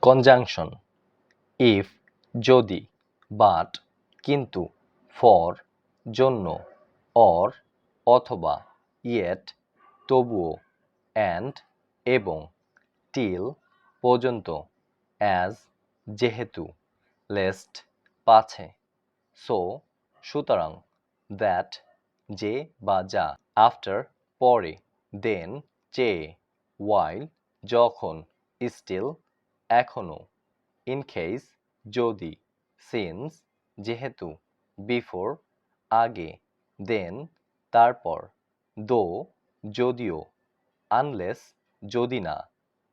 Conjunction if যদি, but কিন্তু, for জন্য, অর অথবা, ইয়েট তবুও, অ্যান্ড এবং, টিল পর্যন্ত, অ্যাজ যেহেতু, লেস্ট পাছে, সো সুতরাং, দ্যাট যে বা যা, আফটার পরে, দেন চেয়ে, ওয়াইল যখন, স্টিল এখনো, ইন কেস যদি, সিন্স যেহেতু, বিফোর আগে, দেন তারপর, দো যদিও, আনলেস যদি না,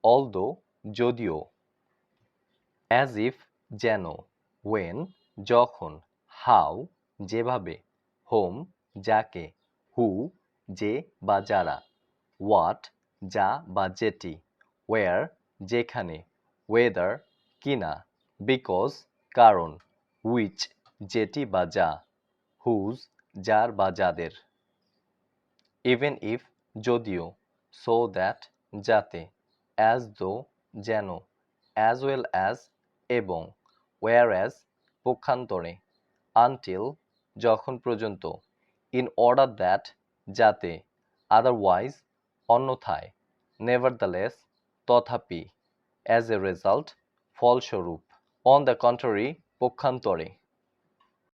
অলদো যদিও, অ্যাজ ইফ যেন, ওয়েন যখন, হাউ যেভাবে, হোম যাকে, হু যে বা যারা, হোয়াট যা বা যেটি, ওয়্যার যেখানে, ওয়েদার কিনা, বিকজ কারণ, হুইচ যেটি বা যা, হুজ যার বা যাদের, ইভেন ইফ যদিও, সো দ্যাট যাতে, অ্যাজ দো যেন, অ্যাজ ওয়েল অ্যাজ এবং, ওয়্যারঅ্যাজ পক্ষান্তরে, আনটিল যখন পর্যন্ত, ইন অর্ডার দ্যাট যাতে, আদারওয়াইজ অন্যথায়, নেভারদ্যালেস তথাপি, অ্যাজ এ রেজাল্ট ফলস্বরূপ, অন দ্য কন্ট্রারি পক্ষান্তরে।